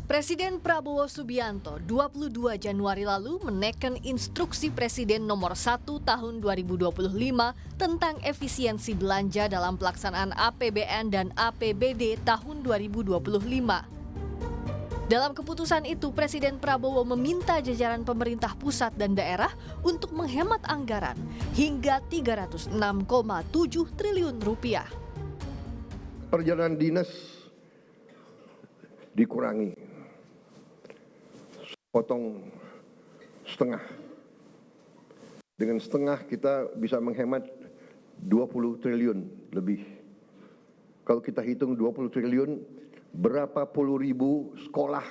Presiden Prabowo Subianto 22 Januari lalu menekan instruksi Presiden nomor 1 tahun 2025 tentang efisiensi belanja dalam pelaksanaan APBN dan APBD tahun 2025. Dalam keputusan itu, Presiden Prabowo meminta jajaran pemerintah pusat dan daerah untuk menghemat anggaran hingga 306,7 triliun rupiah. Perjalanan dinas dikurangi, potong setengah. Dengan setengah kita bisa menghemat 20 triliun lebih. Kalau kita hitung 20 triliun, berapa puluh ribu sekolah,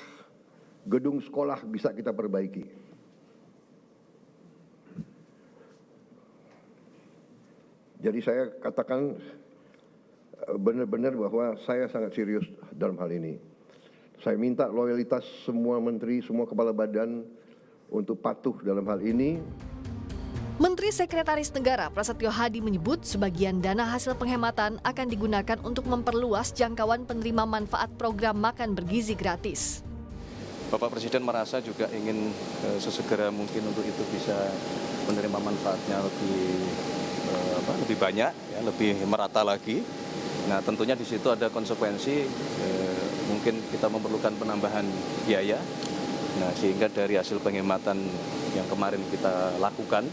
gedung sekolah bisa kita perbaiki. Jadi saya katakan benar-benar bahwa saya sangat serius dalam hal ini. Saya minta loyalitas semua menteri, semua kepala badan untuk patuh dalam hal ini. Menteri Sekretaris Negara Prasetyo Hadi menyebut sebagian dana hasil penghematan akan digunakan untuk memperluas jangkauan penerima manfaat program makan bergizi gratis. Bapak Presiden merasa juga ingin sesegera mungkin untuk itu bisa menerima manfaatnya lebih banyak, ya, lebih merata lagi. Nah, tentunya di situ ada konsekuensi, mungkin kita memerlukan penambahan biaya. Nah, sehingga dari hasil penghematan yang kemarin kita lakukan,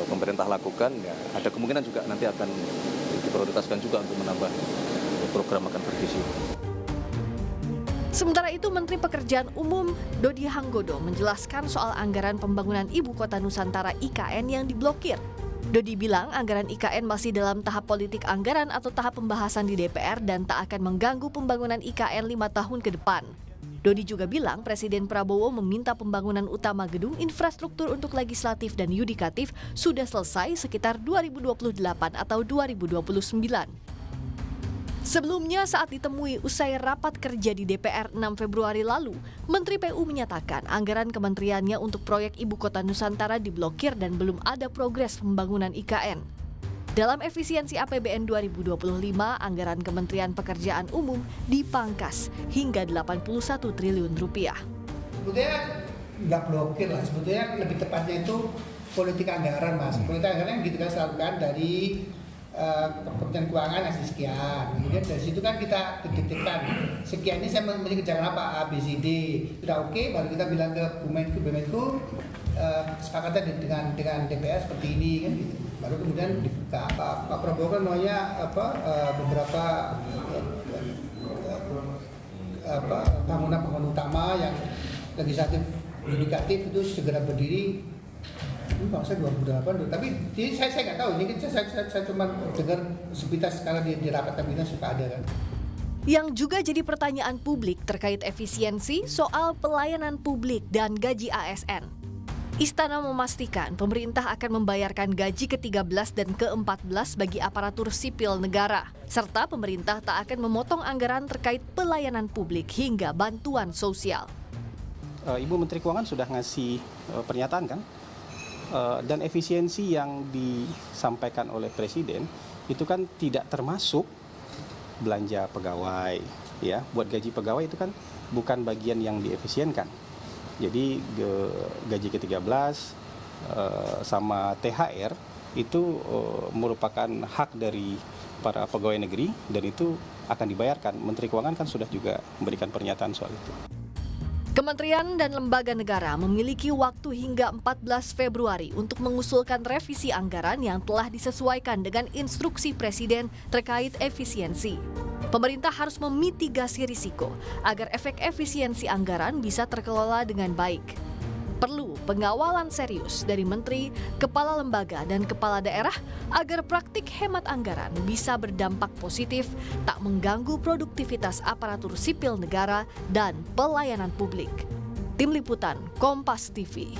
pemerintah lakukan, ya, ada kemungkinan juga nanti akan diprioritaskan juga untuk menambah program makan bergizi. Sementara itu, Menteri Pekerjaan Umum Dodi Hanggodo menjelaskan soal anggaran pembangunan Ibu Kota Nusantara IKN yang diblokir. Dodi bilang anggaran IKN masih dalam tahap politik anggaran atau tahap pembahasan di DPR dan tak akan mengganggu pembangunan IKN 5 tahun ke depan. Dodi juga bilang Presiden Prabowo meminta pembangunan utama gedung infrastruktur untuk legislatif dan yudikatif sudah selesai sekitar 2028 atau 2029. Sebelumnya saat ditemui usai rapat kerja di DPR 6 Februari lalu, Menteri PU menyatakan anggaran kementeriannya untuk proyek Ibu Kota Nusantara diblokir dan belum ada progres pembangunan IKN. Dalam efisiensi APBN 2025, anggaran Kementerian Pekerjaan Umum dipangkas hingga 81 triliun rupiah. Sebetulnya nggak blokir lah, sebetulnya lebih tepatnya itu politik anggaran, Mas. Politik anggaran yang kita lakukan dari Kementerian Keuangan ngasih sekian, kemudian dari situ kan kita detekkan sekian ini saya memiliki kerjaan apa, A, B, C, D, sudah oke, baru kita bilang ke Bumenku kesepakatan dengan DPR seperti ini kan gitu. Baru kemudian dibuka Pak Prabowo kan maunya beberapa bangunan utama yang legislatif yudikatif itu segera berdiri. Ini bangsa 2008, tapi saya nggak tahu, ini kan saya cuma dengar sepintas sekarang di rapat kabinet suka ada kan. Yang juga jadi pertanyaan publik terkait efisiensi soal pelayanan publik dan gaji ASN. Istana memastikan pemerintah akan membayarkan gaji ke-13 dan ke-14 bagi aparatur sipil negara, serta pemerintah tak akan memotong anggaran terkait pelayanan publik hingga bantuan sosial. Ibu Menteri Keuangan sudah ngasih pernyataan kan? Dan efisiensi yang disampaikan oleh Presiden itu kan tidak termasuk belanja pegawai, ya. Buat gaji pegawai itu kan bukan bagian yang diefisienkan. Jadi gaji ke-13 sama THR itu merupakan hak dari para pegawai negeri dan itu akan dibayarkan. Menteri Keuangan kan sudah juga memberikan pernyataan soal itu. Kementerian dan lembaga negara memiliki waktu hingga 14 Februari untuk mengusulkan revisi anggaran yang telah disesuaikan dengan instruksi Presiden terkait efisiensi. Pemerintah harus memitigasi risiko agar efek efisiensi anggaran bisa terkelola dengan baik. Perlu pengawalan serius dari menteri, kepala lembaga, dan kepala daerah agar praktik hemat anggaran bisa berdampak positif, tak mengganggu produktivitas aparatur sipil negara dan pelayanan publik. Tim Liputan Kompas TV.